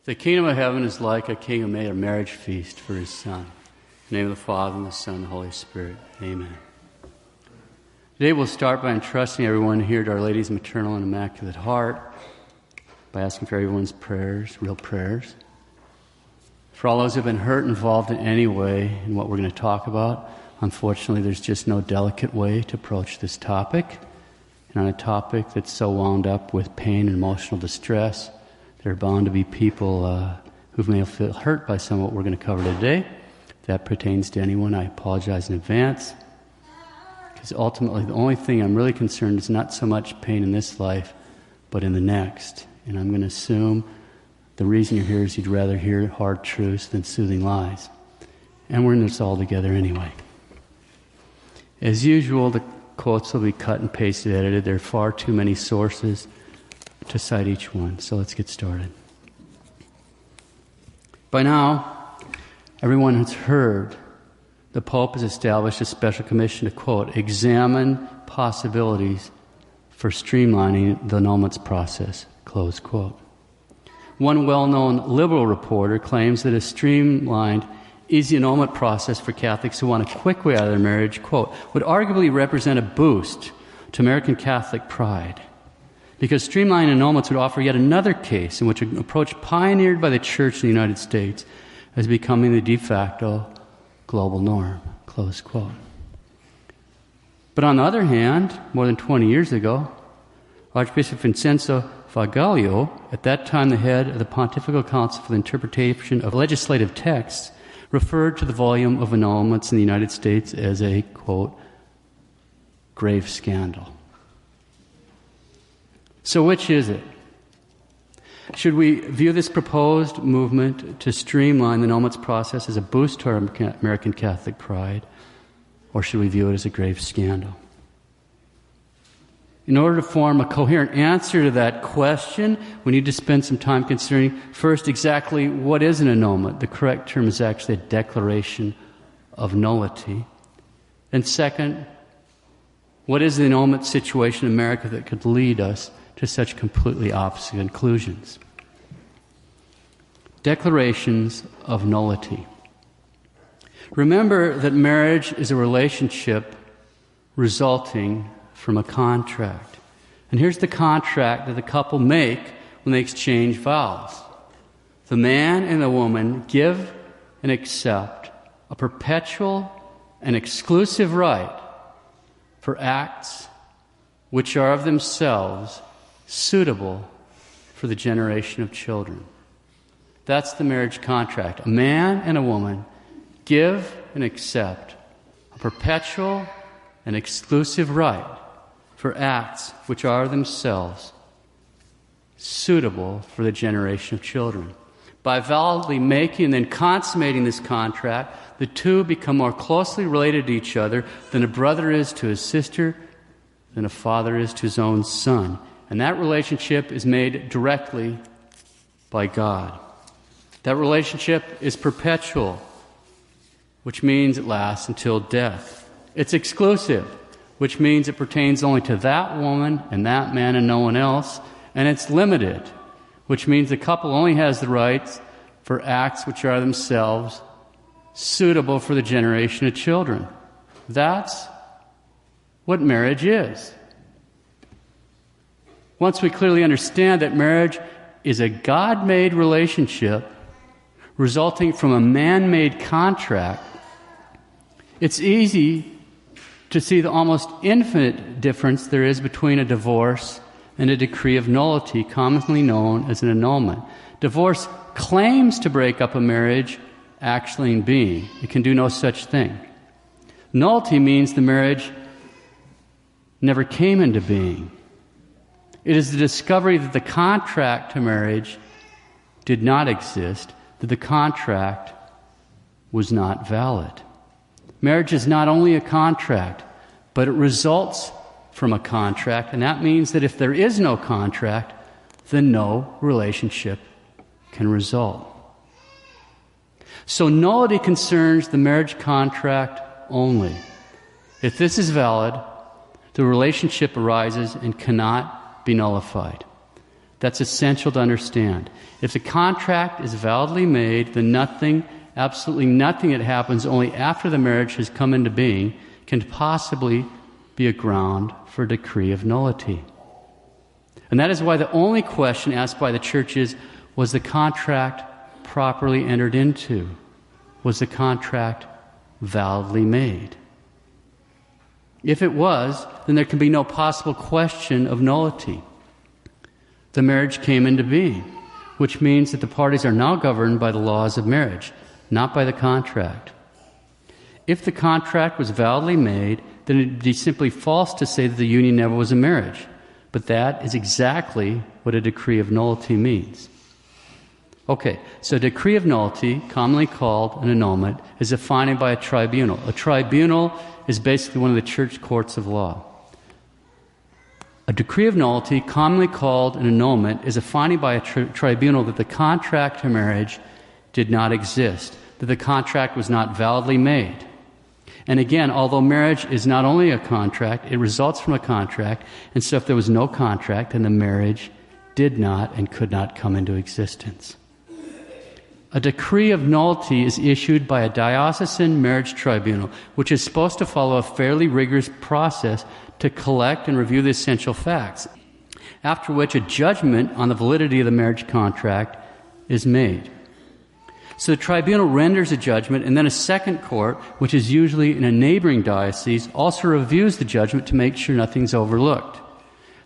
The kingdom of heaven is like a king who made a marriage feast for his son. In the name of the Father, and the Son, and the Holy Spirit. Amen. Today we'll start by entrusting everyone here to Our Lady's maternal and immaculate heart, by asking for everyone's prayers, real prayers. For all those who have been hurt, involved in any way in what we're going to talk about, unfortunately there's just no delicate way to approach this topic. And on a topic that's so wound up with pain and emotional distress, there are bound to be people who may feel hurt by some of what we're going to cover today. If that pertains to anyone, I apologize in advance. Because ultimately, the only thing I'm really concerned is not so much pain in this life, but in the next. And I'm going to assume the reason you're here is you'd rather hear hard truths than soothing lies. And we're in this all together anyway. As usual, the quotes will be cut and pasted, edited. There are far too many sources to cite each one. So let's get started. By now, everyone has heard the Pope has established a special commission to, quote, examine possibilities for streamlining the annulments process, close quote. One well-known liberal reporter claims that a streamlined, easy annulment process for Catholics who want a quick way out of their marriage, quote, would arguably represent a boost to American Catholic pride. Because streamlined annulments would offer yet another case in which an approach pioneered by the Church in the United States is becoming the de facto global norm, close quote. But on the other hand, more than 20 years ago, Archbishop Vincenzo Fragaglio, at that time the head of the Pontifical Council for the Interpretation of Legislative Texts, referred to the volume of annulments in the United States as a, quote, grave scandal. So which is it? Should we view this proposed movement to streamline the annulments process as a boost to our American Catholic pride, or should we view it as a grave scandal? In order to form a coherent answer to that question, we need to spend some time considering, first, exactly what is an annulment. The correct term is actually a declaration of nullity. And second, what is the annulment situation in America that could lead us to such completely opposite conclusions? Declarations of nullity. Remember that marriage is a relationship resulting from a contract. And here's the contract that the couple make when they exchange vows. The man and the woman give and accept a perpetual and exclusive right for acts which are of themselves suitable for the generation of children. That's the marriage contract. A man and a woman give and accept a perpetual and exclusive right for acts which are themselves suitable for the generation of children. By validly making and then consummating this contract, the two become more closely related to each other than a brother is to his sister, than a father is to his own son. And that relationship is made directly by God. That relationship is perpetual, which means it lasts until death. It's exclusive, which means it pertains only to that woman and that man and no one else. And it's limited, which means the couple only has the rights for acts which are themselves suitable for the generation of children. That's what marriage is. Once we clearly understand that marriage is a God-made relationship resulting from a man-made contract, it's easy to see the almost infinite difference there is between a divorce and a decree of nullity, commonly known as an annulment. Divorce claims to break up a marriage, actually in being. It can do no such thing. Nullity means the marriage never came into being. It is the discovery that the contract to marriage did not exist, that the contract was not valid. Marriage is not only a contract, but it results from a contract, and that means that if there is no contract, then no relationship can result. So nullity concerns the marriage contract only. If this is valid, the relationship arises and cannot be nullified. that's essential to understand. If the contract is validly made, then absolutely nothing that happens only after the marriage has come into being can possibly be a ground for a decree of nullity. And that is why the only question asked by the church is, was the contract properly entered into? Was the contract validly made? If it was, then there can be no possible question of nullity. The marriage came into being, which means that the parties are now governed by the laws of marriage, not by the contract. If the contract was validly made, then it would be simply false to say that the union never was a marriage. But that is exactly what a decree of nullity means. Okay, so a decree of nullity, commonly called an annulment, is a finding by a tribunal. A tribunal is basically one of the church courts of law. A decree of nullity, commonly called an annulment, is a finding by a tribunal that the contract to marriage did not exist, that the contract was not validly made. And again, although marriage is not only a contract, it results from a contract, and so if there was no contract, then the marriage did not and could not come into existence. A decree of nullity is issued by a diocesan marriage tribunal, which is supposed to follow a fairly rigorous process to collect and review the essential facts, after which a judgment on the validity of the marriage contract is made. So the tribunal renders a judgment, and then a second court, which is usually in a neighboring diocese, also reviews the judgment to make sure nothing's overlooked.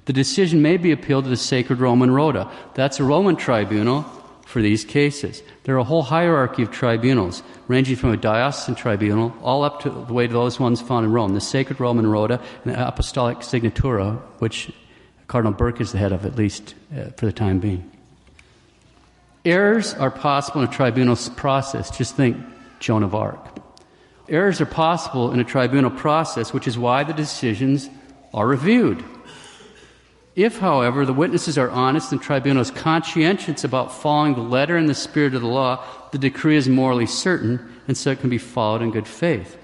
The decision may be appealed to the Sacred Roman Rota. That's a Roman tribunal for these cases. There are a whole hierarchy of tribunals, ranging from a diocesan tribunal all up to the way to those ones found in Rome, the Sacred Roman Rota and the Apostolic Signatura, which Cardinal Burke is the head of, at least for the time being. Errors are possible in a tribunal process. Just think Joan of Arc. Errors are possible in a tribunal process, which is why the decisions are reviewed. If, however, the witnesses are honest and the tribunal is conscientious about following the letter and the spirit of the law, the decree is morally certain, and so it can be followed in good faith.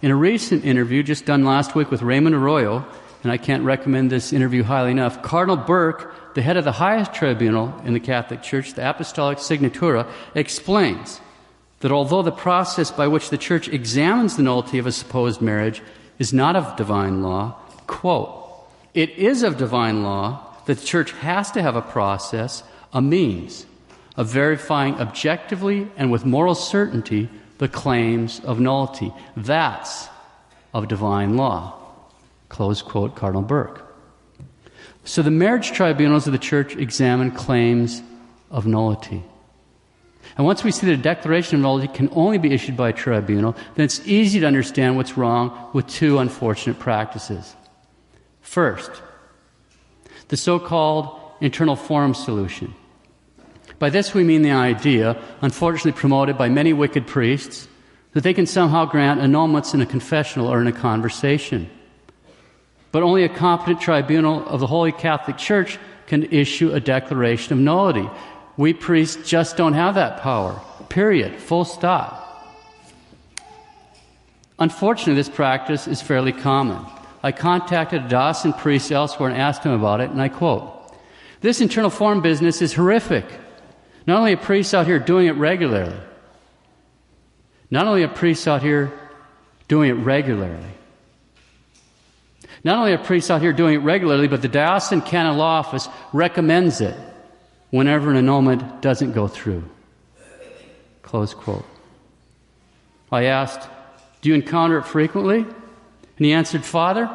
In a recent interview just done last week with Raymond Arroyo, and I can't recommend this interview highly enough, Cardinal Burke, the head of the highest tribunal in the Catholic Church, the Apostolic Signatura, explains that although the process by which the Church examines the nullity of a supposed marriage is not of divine law, quote, it is of divine law that the Church has to have a process, a means, of verifying objectively and with moral certainty the claims of nullity. That's of divine law. Close quote, Cardinal Burke. So the marriage tribunals of the Church examine claims of nullity. And once we see that a declaration of nullity can only be issued by a tribunal, then it's easy to understand what's wrong with two unfortunate practices. First, the so-called internal forum solution. By this we mean the idea, unfortunately promoted by many wicked priests, that they can somehow grant annulments in a confessional or in a conversation. But only a competent tribunal of the Holy Catholic Church can issue a declaration of nullity. We priests just don't have that power. Period. Full stop. Unfortunately, this practice is fairly common. I contacted a diocesan priest elsewhere and asked him about it, and I quote, "This internal forum business is horrific. Not only are priests out here doing it regularly, but the Diocesan Canon Law Office recommends it whenever an annulment doesn't go through." Close quote. I asked, "Do you encounter it frequently?" And he answered, "Father,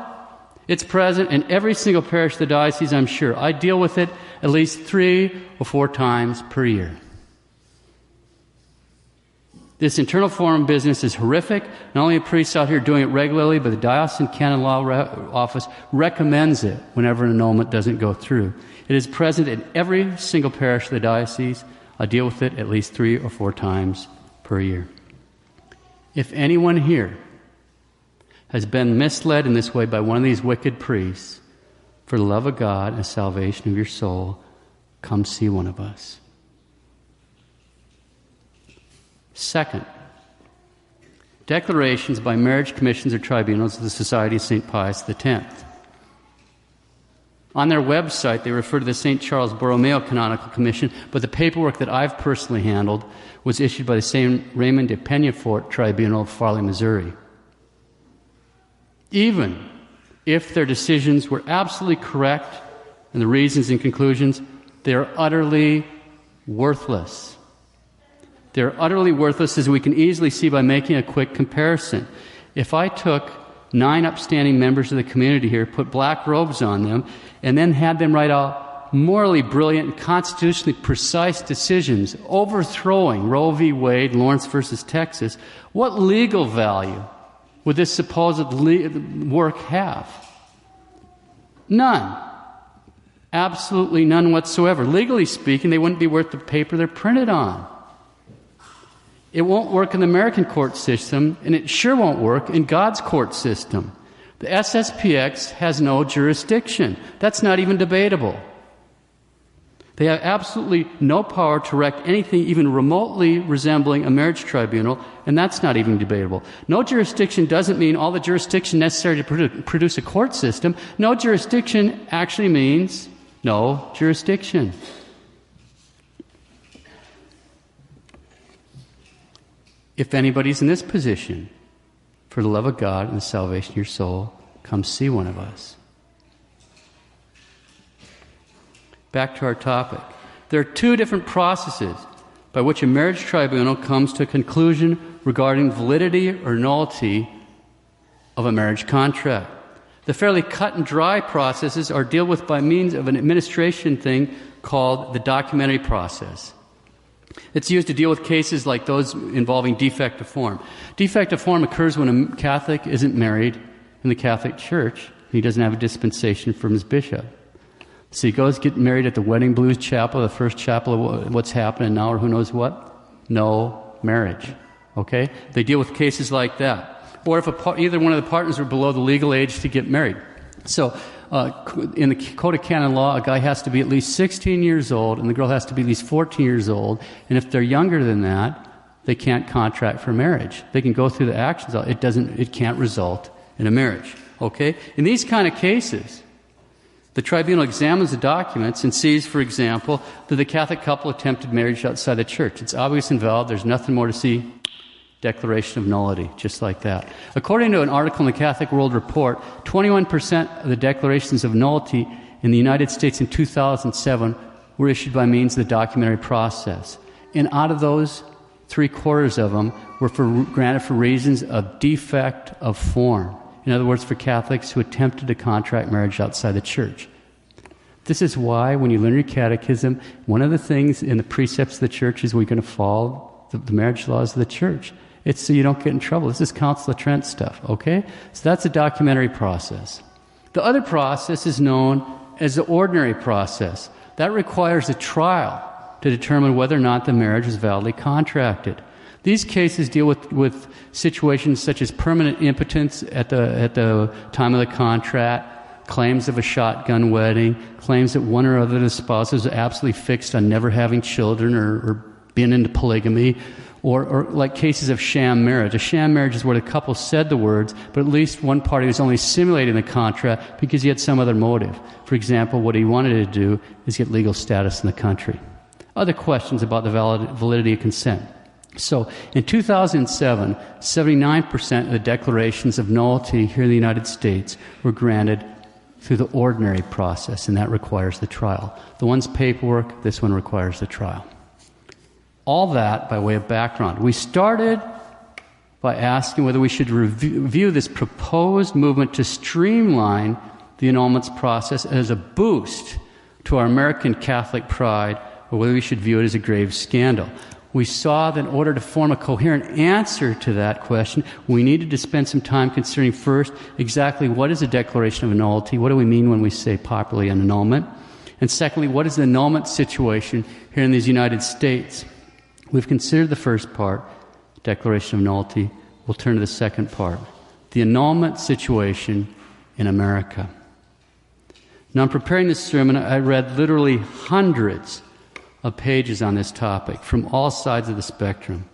it's present in every single parish of the diocese, I'm sure. I deal with it at least 3 or 4 times per year." This internal forum business is horrific. Not only are priests out here doing it regularly, but the Diocesan Canon Law Office recommends it whenever an annulment doesn't go through. It is present in every single parish of the diocese. I deal with it at least 3 or 4 times per year. If anyone here has been misled in this way by one of these wicked priests, for the love of God and the salvation of your soul, come see one of us. Second, declarations by marriage commissions or tribunals of the Society of St. Pius X. On their website, they refer to the St. Charles Borromeo Canonical Commission, but the paperwork that I've personally handled was issued by the St. Raymond de Peñafort Tribunal of Farley, Missouri. Even if their decisions were absolutely correct and the reasons and conclusions, they are utterly worthless. They're utterly worthless, as we can easily see by making a quick comparison. If I took 9 upstanding members of the community here, put black robes on them, and then had them write out morally brilliant and constitutionally precise decisions overthrowing Roe v. Wade, Lawrence versus Texas, what legal value would this supposed work have? None. Absolutely none whatsoever. Legally speaking, they wouldn't be worth the paper they're printed on. It won't work in the American court system, and it sure won't work in God's court system. The SSPX has no jurisdiction. That's not even debatable. They have absolutely no power to erect anything even remotely resembling a marriage tribunal, and that's not even debatable. No jurisdiction doesn't mean all the jurisdiction necessary to produce a court system. No jurisdiction actually means no jurisdiction. If anybody's in this position, for the love of God and the salvation of your soul, come see one of us. Back to our topic. There are 2 different processes by which a marriage tribunal comes to a conclusion regarding validity or nullity of a marriage contract. The fairly cut and dry processes are dealt with by means of an administration thing called the documentary process. It's used to deal with cases like those involving defect of form. Defect of form occurs when a Catholic isn't married in the Catholic Church. He doesn't have a dispensation from his bishop. So he goes get married at the Wedding Blues Chapel, the first chapel of what's happening now, or who knows what? No marriage. Okay? They deal with cases like that. Or if either one of the partners are below the legal age to get married. So in the Code of Canon Law, a guy has to be at least 16 years old, and the girl has to be at least 14 years old. And if they're younger than that, they can't contract for marriage. They can go through the actions. It can't result in a marriage. Okay? In these kind of cases, the tribunal examines the documents and sees, for example, that the Catholic couple attempted marriage outside the church. It's obvious and valid. There's nothing more to see. Declaration of nullity, just like that. According to an article in the Catholic World Report, 21% of the declarations of nullity in the United States in 2007 were issued by means of the documentary process. And out of those, 3/4 of them were granted for reasons of defect of form. In other words, for Catholics who attempted to contract marriage outside the church. This is why, when you learn your catechism, one of the things in the precepts of the church is we're going to follow the marriage laws of the church. It's so you don't get in trouble. This is Council of Trent stuff, okay? So that's a documentary process. The other process is known as the ordinary process. That requires a trial to determine whether or not the marriage is validly contracted. These cases deal with situations such as permanent impotence at the time of the contract, claims of a shotgun wedding, claims that one or other of the spouses are absolutely fixed on never having children or being into polygamy, or like cases of sham marriage. A sham marriage is where the couple said the words, but at least one party was only simulating the contract because he had some other motive. For example, what he wanted to do is get legal status in the country. Other questions about the validity of consent. So, in 2007, 79% of the declarations of nullity here in the United States were granted through the ordinary process, and that requires the trial. The one's paperwork, this one requires the trial. All that by way of background. We started by asking whether we should review this proposed movement to streamline the annulments process as a boost to our American Catholic pride, or whether we should view it as a grave scandal. We saw that in order to form a coherent answer to that question, we needed to spend some time considering first exactly what is a declaration of nullity, what do we mean when we say popularly an annulment, and secondly, what is the annulment situation here in these United States. We've considered the first part, declaration of nullity. We'll turn to the second part, the annulment situation in America. Now, in preparing this sermon, I read literally hundreds of pages on this topic from all sides of the spectrum.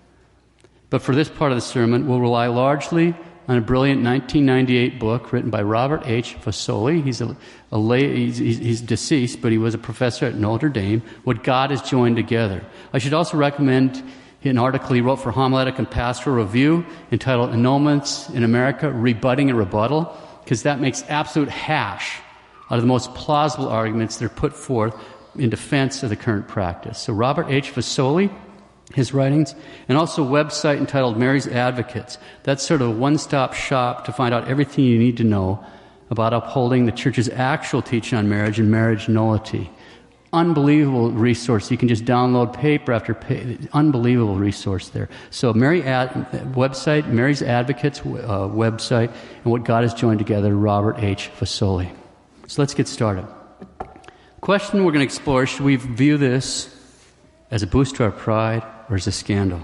But for this part of the sermon, we'll rely largely on a brilliant 1998 book written by Robert H. Fasoli. He's deceased, but he was a professor at Notre Dame, What God Has Joined Together. I should also recommend an article he wrote for Homiletic and Pastoral Review entitled Annulments in America, Rebutting and Rebuttal, because that makes absolute hash out of the most plausible arguments that are put forth in defense of the current practice. So Robert H. Fasoli, his writings, and also a website entitled Mary's Advocates. That's sort of a one-stop shop to find out everything you need to know about upholding the Church's actual teaching on marriage and marriage nullity. Unbelievable resource. You can just download paper after paper. Unbelievable resource there. So Mary's Advocates website, and What God Has Joined Together, Robert H. Fasoli. So let's get started. The question we're going to explore, should we view this as a boost to our pride or as a scandal?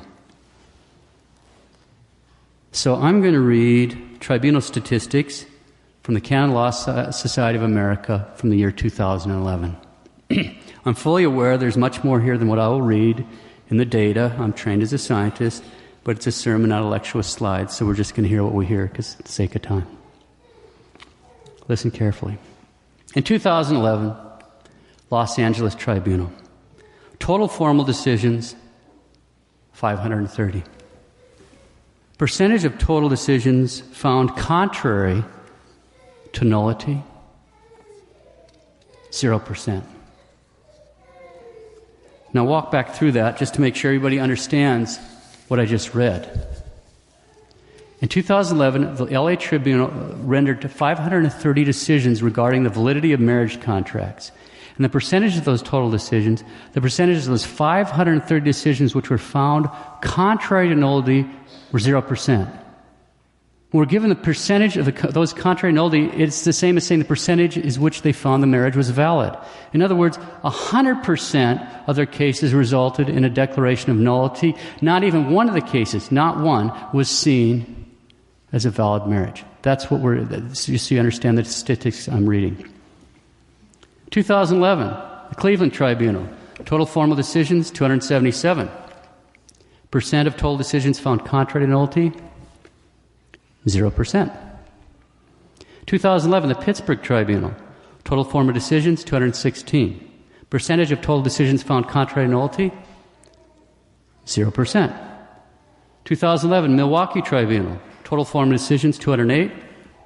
So I'm going to read tribunal statistics from the Canon Law Society of America from the year 2011. I'm fully aware there's much more here than what I will read in the data. I'm trained as a scientist, but it's a sermon, not a lecture with slides, so we're just going to hear what we hear because for the sake of time. Listen carefully. In 2011, Los Angeles Tribunal. Total formal decisions, 530. Percentage of total decisions found contrary to nullity, 0%. Now walk back through that just to make sure everybody understands what I just read. In 2011, the LA Tribunal rendered 530 decisions regarding the validity of marriage contracts. And the percentage of those total decisions, the percentage of those 530 decisions which were found contrary to nullity were 0%. When we're given the percentage of those contrary to nullity, it's the same as saying the percentage is which they found the marriage was valid. In other words, 100% of their cases resulted in a declaration of nullity. Not even one of the cases, not one, was seen as a valid marriage. That's what just so you understand the statistics I'm reading. 2011, the Cleveland Tribunal. Total formal decisions, 277. Percent of total decisions found contrary to nullity, 0%. 2011, the Pittsburgh Tribunal. Total formal decisions, 216. Percentage of total decisions found contrary to nullity, 0%. 2011, Milwaukee Tribunal. Total formal decisions, 208.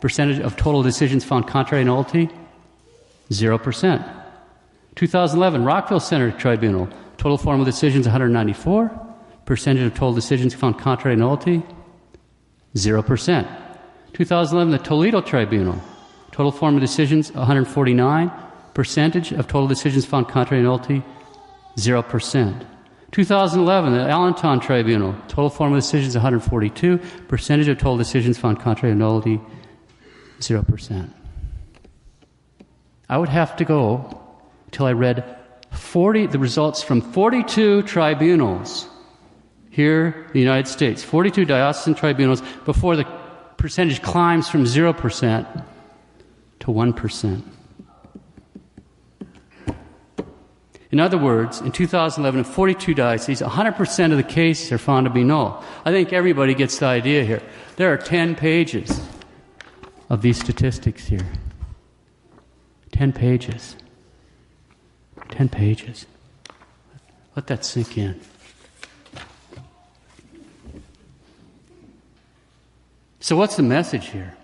Percentage of total decisions found contrary to nullity, 0%. 2011, Rockville Center Tribunal. Total formal decisions, 194. Percentage of total decisions found contrary to nullity, 0%. 2011, the Toledo Tribunal. Total formal decisions, 149. Percentage of total decisions found contrary to nullity, 0%. 2011, the Allentown Tribunal. Total formal decisions, 142. Percentage of total decisions found contrary to nullity, 0%. I would have to go till I read the results from 42 tribunals here in the United States, 42 diocesan tribunals, before the percentage climbs from 0% to 1%. In other words, in 2011, in 42 dioceses, 100% of the cases are found to be null. I think everybody gets the idea here. There are 10 pages of these statistics here. 10 pages. 10 pages. Let that sink in. So what's the message here?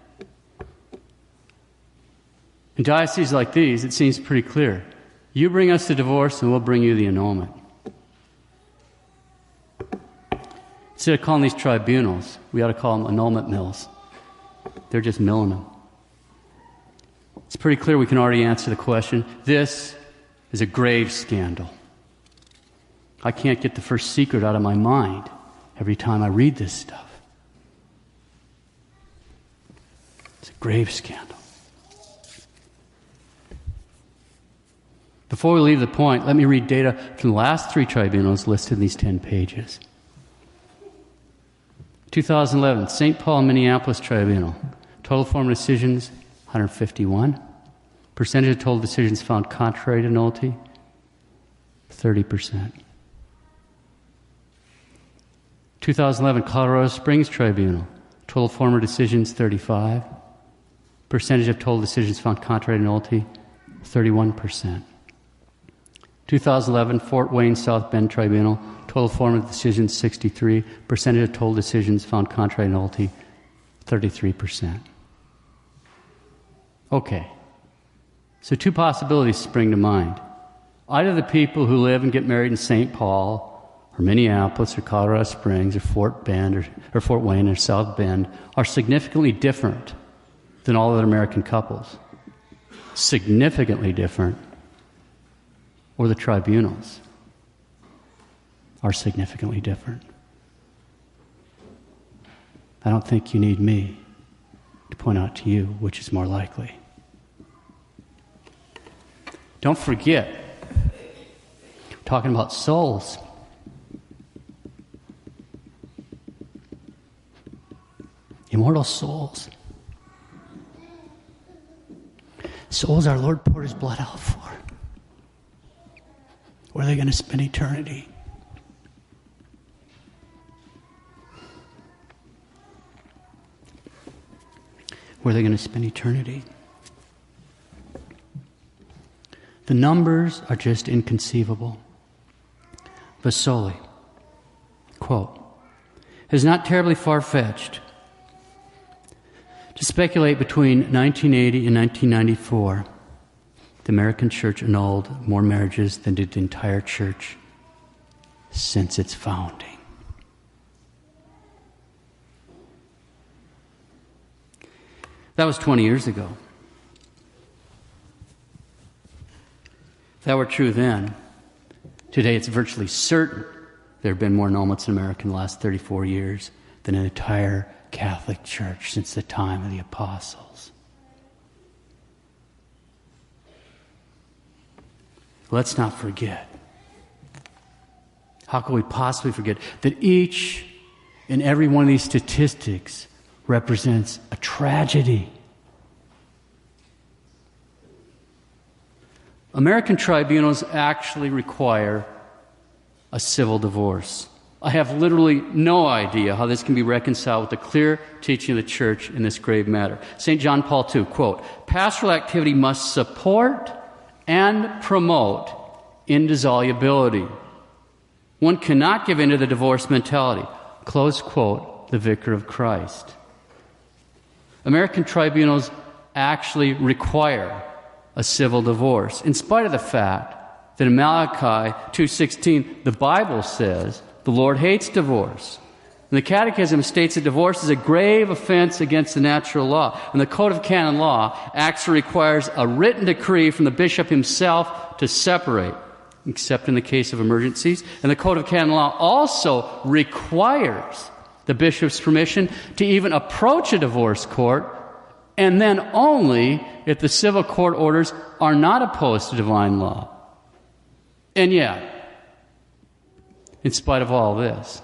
In dioceses like these, it seems pretty clear. You bring us the divorce and we'll bring you the annulment. Instead of calling these tribunals, we ought to call them annulment mills. They're just milling them. It's pretty clear we can already answer the question. This is a grave scandal. I can't get the first secret out of my mind every time I read this stuff. It's a grave scandal. Before we leave the point, let me read data from the last 3 tribunals listed in these 10 pages. 2011, St. Paul Minneapolis Tribunal. Total formal decisions, 151. Percentage of total decisions found contrary to nullity, 30%. 2011, Colorado Springs Tribunal. Total former decisions, 35. Percentage of total decisions found contrary to nullity, 31%. 2011 Fort Wayne South Bend Tribunal, total former decisions, 63. Percentage of total decisions found contrary to nullity, 33%. Okay. So two possibilities spring to mind. Either the people who live and get married in St. Paul, or Minneapolis, or Colorado Springs, or Fort Bend, or Fort Wayne, or South Bend are significantly different than all other American couples. Significantly different. Or the tribunals are significantly different. I don't think you need me to point out to you which is more likely. Don't forget, we're talking about souls. Immortal souls. Souls our Lord poured his blood out for. Where are they going to spend eternity? Where are they going to spend eternity? The numbers are just inconceivable. Vasoli, quote, "It is not terribly far-fetched to speculate between 1980 and 1994 the American church annulled more marriages than did the entire church since its founding." That was 20 years ago. If that were true then, today it's virtually certain there have been more annulments in America in the last 34 years than in the entire Catholic Church since the time of the apostles. Let's not forget. How could we possibly forget that each and every one of these statistics represents a tragedy? American tribunals actually require a civil divorce. I have literally no idea how this can be reconciled with the clear teaching of the church in this grave matter. St. John Paul II, quote, "Pastoral activity must support and promote indissolubility. One cannot give in to the divorce mentality." Close quote, the Vicar of Christ. American tribunals actually require a civil divorce, in spite of the fact that in Malachi 2:16, the Bible says the Lord hates divorce. And the Catechism states that divorce is a grave offense against the natural law. And the Code of Canon Law actually requires a written decree from the bishop himself to separate, except in the case of emergencies. And the Code of Canon Law also requires the bishop's permission to even approach a divorce court, and then only if the civil court orders are not opposed to divine law. And yet, in spite of all this,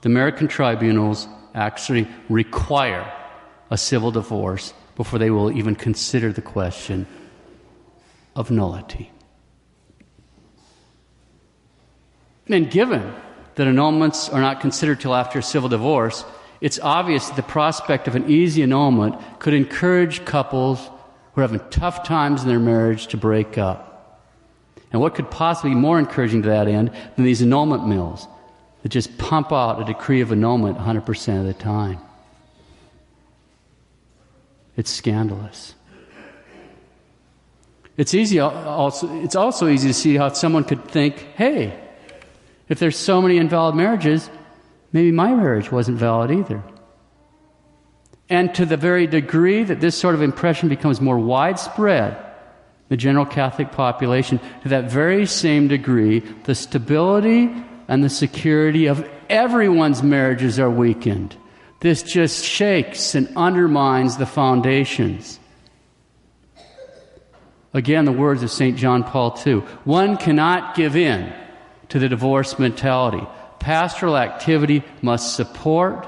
the American tribunals actually require a civil divorce before they will even consider the question of nullity. And given that annulments are not considered till after a civil divorce, it's obvious that the prospect of an easy annulment could encourage couples who are having tough times in their marriage to break up. And what could possibly be more encouraging to that end than these annulment mills that just pump out a decree of annulment 100% of the time? It's scandalous. It's also easy to see how someone could think, hey, if there's so many invalid marriages, maybe my marriage wasn't valid either. And to the very degree that this sort of impression becomes more widespread, the general Catholic population, to that very same degree, the stability and the security of everyone's marriages are weakened. This just shakes and undermines the foundations. Again, the words of St. John Paul II. One cannot give in to the divorce mentality. Pastoral activity must support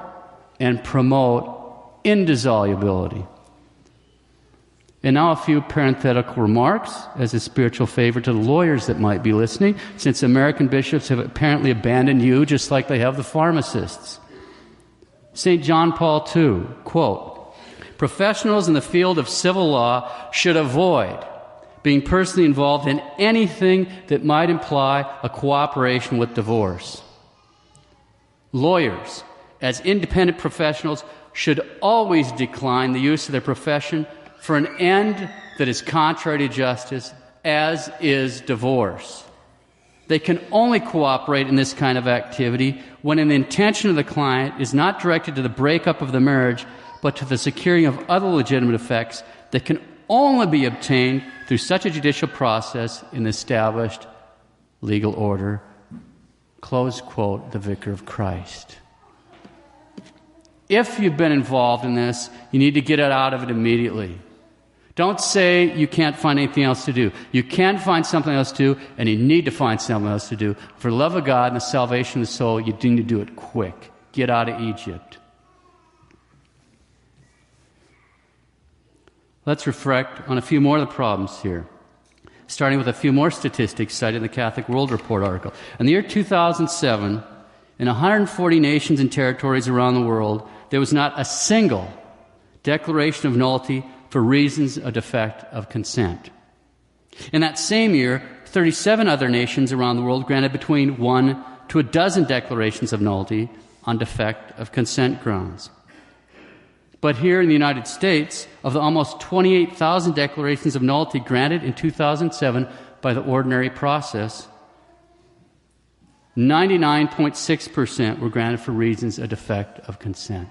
and promote indissolubility. And now a few parenthetical remarks as a spiritual favor to the lawyers that might be listening, since American bishops have apparently abandoned you just like they have the pharmacists. St. John Paul II, quote, "Professionals in the field of civil law should avoid being personally involved in anything that might imply a cooperation with divorce. Lawyers, as independent professionals, should always decline the use of their profession for an end that is contrary to justice, as is divorce. They can only cooperate in this kind of activity when an intention of the client is not directed to the breakup of the marriage, but to the securing of other legitimate effects that can only be obtained through such a judicial process in the established legal order." Close quote, the Vicar of Christ. If you've been involved in this, you need to get out of it immediately. Don't say you can't find anything else to do. You can find something else to do, and you need to find something else to do. For the love of God and the salvation of the soul, you need to do it quick. Get out of Egypt. Let's reflect on a few more of the problems here, starting with a few more statistics cited in the Catholic World Report article. In the year 2007, in 140 nations and territories around the world, there was not a single declaration of nullity for reasons of defect of consent. In that same year, 37 other nations around the world granted between 1 to a dozen declarations of nullity on defect of consent grounds. But here in the United States, of the almost 28,000 declarations of nullity granted in 2007 by the ordinary process, 99.6% were granted for reasons of defect of consent.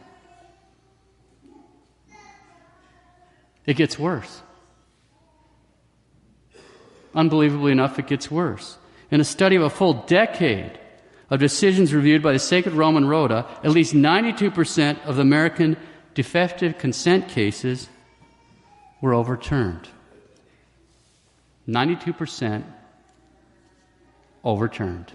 It gets worse. Unbelievably enough, it gets worse. In a study of a full decade of decisions reviewed by the Sacred Roman Rota, at least 92% of the American defective consent cases were overturned. 92% overturned.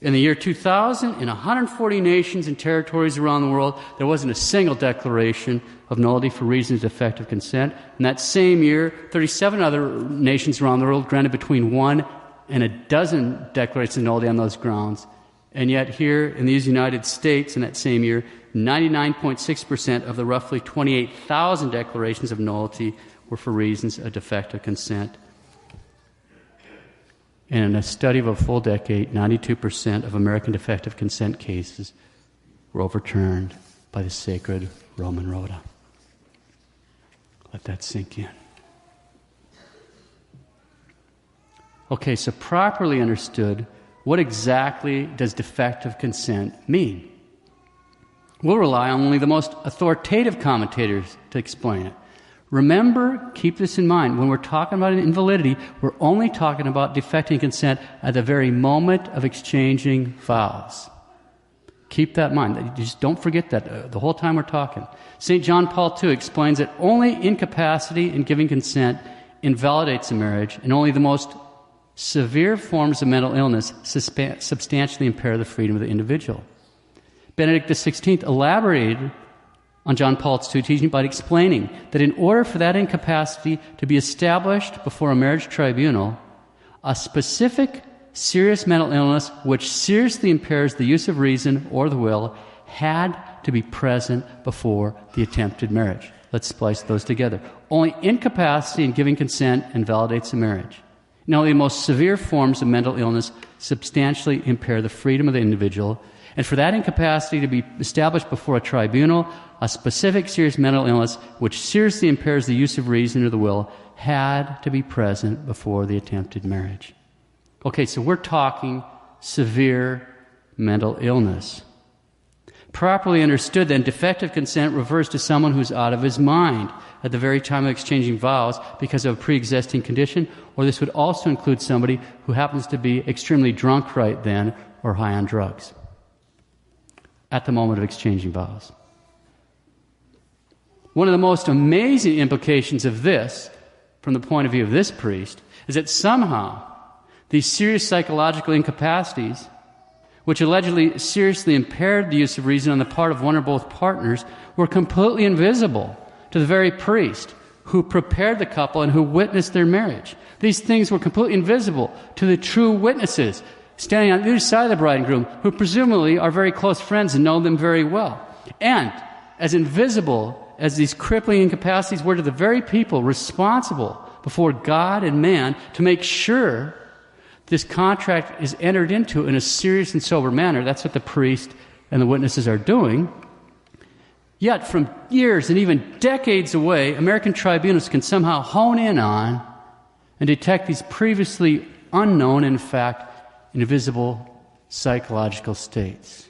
In the year 2000, in 140 nations and territories around the world, there wasn't a single declaration of nullity for reasons of defective consent. In that same year, 37 other nations around the world granted between 1 and a dozen declarations of nullity on those grounds. And yet here in these United States, in that same year, 99.6% of the roughly 28,000 declarations of nullity were for reasons of defective consent. And in a study of a full decade, 92% of American defective consent cases were overturned by the Sacred Roman Rota. Let that sink in. Okay, so properly understood, what exactly does defective consent mean? We'll rely on only the most authoritative commentators to explain it. Remember, keep this in mind, when we're talking about an invalidity, we're only talking about defective consent at the very moment of exchanging vows. Keep that in mind. Just don't forget that the whole time we're talking. St. John Paul II explains that only incapacity in giving consent invalidates a marriage, and only the most severe forms of mental illness substantially impair the freedom of the individual. Benedict XVI elaborated on John Paul II teaching by explaining that in order for that incapacity to be established before a marriage tribunal, a specific serious mental illness which seriously impairs the use of reason or the will had to be present before the attempted marriage. Let's splice those together. Only incapacity in giving consent invalidates a marriage. And only the most severe forms of mental illness substantially impair the freedom of the individual. And for that incapacity to be established before a tribunal, a specific serious mental illness which seriously impairs the use of reason or the will had to be present before the attempted marriage. Okay, so we're talking severe mental illness. Properly understood, then, defective consent refers to someone who's out of his mind at the very time of exchanging vows because of a pre-existing condition, or this would also include somebody who happens to be extremely drunk right then or high on drugs at the moment of exchanging vows. One of the most amazing implications of this, from the point of view of this priest, is that somehow these serious psychological incapacities, which allegedly seriously impaired the use of reason on the part of one or both partners, were completely invisible to the very priest who prepared the couple and who witnessed their marriage. These things were completely invisible to the true witnesses. standing on either side of the bride and groom, who presumably are very close friends and know them very well. And as invisible as these crippling incapacities were to the very people responsible before God and man to make sure this contract is entered into in a serious and sober manner, that's what the priest and the witnesses are doing. Yet from years and even decades away, American tribunals can somehow hone in on and detect these previously unknown, in fact, invisible psychological states.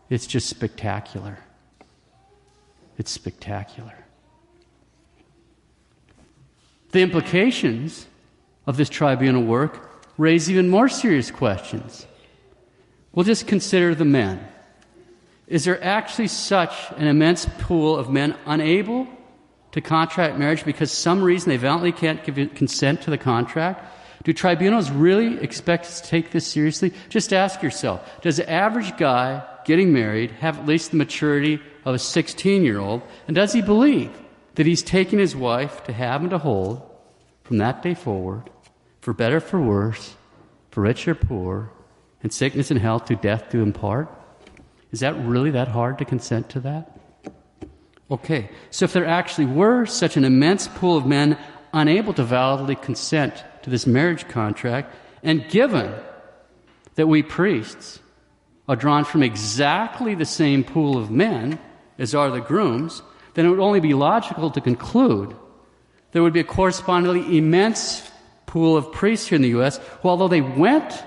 It's just spectacular. It's spectacular. The implications of this tribunal work raise even more serious questions. We'll just consider the men. Is there actually such an immense pool of men unable to contract marriage because some reason they valiantly can't give consent to the contract? Do tribunals really expect us to take this seriously? Just ask yourself, does the average guy getting married have at least the maturity of a 16-year-old? And does he believe that he's taking his wife to have and to hold from that day forward, for better, for worse, for rich or poor, in sickness and health, to death do impart? Is that really that hard to consent to that? Okay, so if there actually were such an immense pool of men unable to validly consent to this marriage contract, and given that we priests are drawn from exactly the same pool of men as are the grooms, then it would only be logical to conclude there would be a correspondingly immense pool of priests here in the U.S. who, although they went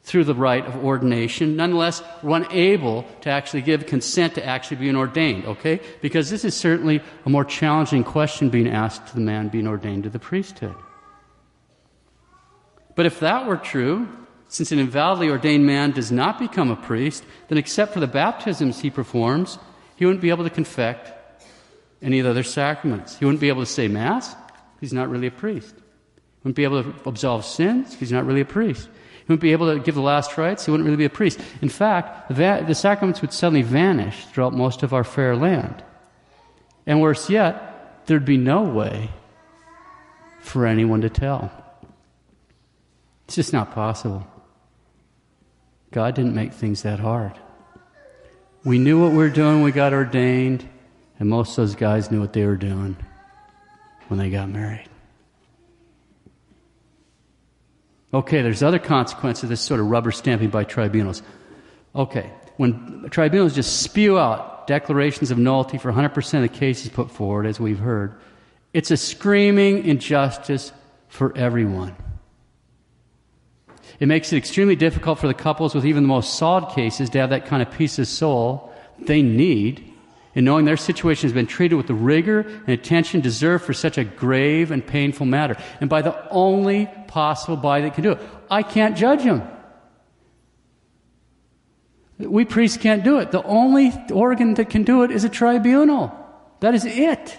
through the rite of ordination, nonetheless were unable to actually give consent to actually being ordained, okay? Because this is certainly a more challenging question being asked to the man being ordained to the priesthood. But if that were true, since an invalidly ordained man does not become a priest, then except for the baptisms he performs, he wouldn't be able to confect any of the other sacraments. He wouldn't be able to say Mass. He's not really a priest. He wouldn't be able to absolve sins. He's not really a priest. He wouldn't be able to give the last rites. He wouldn't really be a priest. In fact, the sacraments would suddenly vanish throughout most of our fair land. And worse yet, there'd be no way for anyone to tell. It's just not possible. God didn't make things that hard. We knew what we were doing when we got ordained, and most of those guys knew what they were doing when they got married. Okay, there's other consequences of this sort of rubber stamping by tribunals. Okay, when tribunals just spew out declarations of nullity for 100% of the cases put forward, as we've heard, it's a screaming injustice for everyone. It makes it extremely difficult for the couples with even the most solid cases to have that kind of peace of soul they need in knowing their situation has been treated with the rigor and attention deserved for such a grave and painful matter, and by the only possible body that can do it. I can't judge them. We priests can't do it. The only organ that can do it is a tribunal. That is it.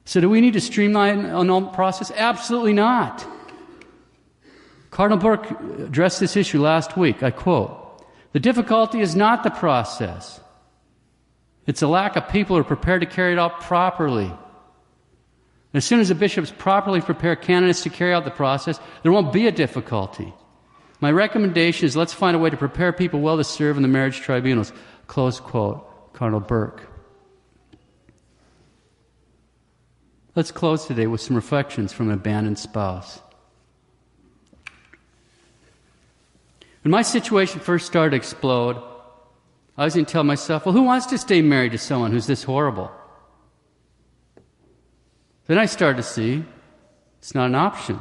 So do we need to streamline an annulment process? Absolutely not. Cardinal Burke addressed this issue last week. I quote, "The difficulty is not the process. It's a lack of people who are prepared to carry it out properly. As soon as the bishops properly prepare candidates to carry out the process, there won't be a difficulty. My recommendation is let's find a way to prepare people well to serve in the marriage tribunals." Close quote, Cardinal Burke. Let's close today with some reflections from an abandoned spouse. When my situation first started to explode, I was going to tell myself, well, who wants to stay married to someone who's this horrible? Then I started to see it's not an option.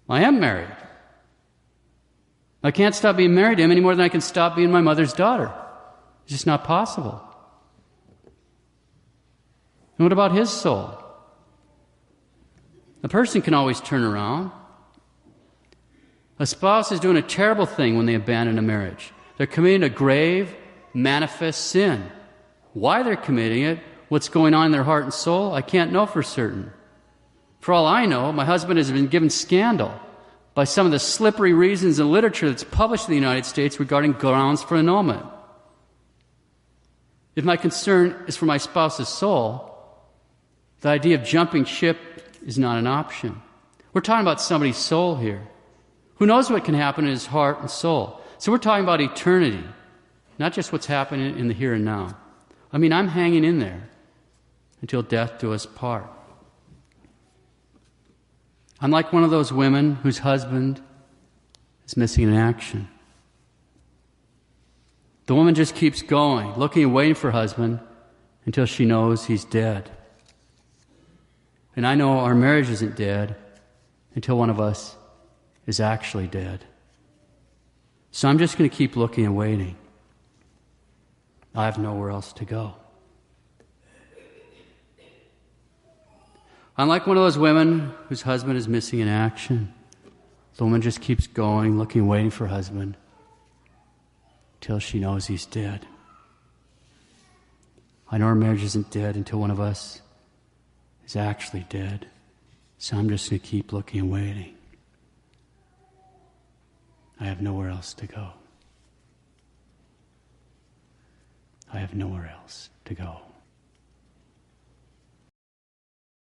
I am married. I can't stop being married to him any more than I can stop being my mother's daughter. It's just not possible. And what about his soul? A person can always turn around. A spouse is doing a terrible thing when they abandon a marriage. They're committing a grave, manifest sin. Why they're committing it, what's going on in their heart and soul, I can't know for certain. For all I know, my husband has been given scandal by some of the slippery reasons in literature that's published in the United States regarding grounds for annulment. If my concern is for my spouse's soul, the idea of jumping ship is not an option. We're talking about somebody's soul here. Who knows what can happen in his heart and soul? So we're talking about eternity, not just what's happening in the here and now. I mean, I'm hanging in there until death do us part. I'm like one of those women whose husband is missing in action. The woman just keeps going, looking and waiting for her husband until she knows he's dead. And I know our marriage isn't dead until one of us is actually dead. So I'm just going to keep looking and waiting. I have nowhere else to go. I'm like one of those women whose husband is missing in action. The woman just keeps going, looking and waiting for her husband until she knows he's dead. I know our marriage isn't dead until one of us is actually dead. So I'm just going to keep looking and waiting. I have nowhere else to go. I have nowhere else to go.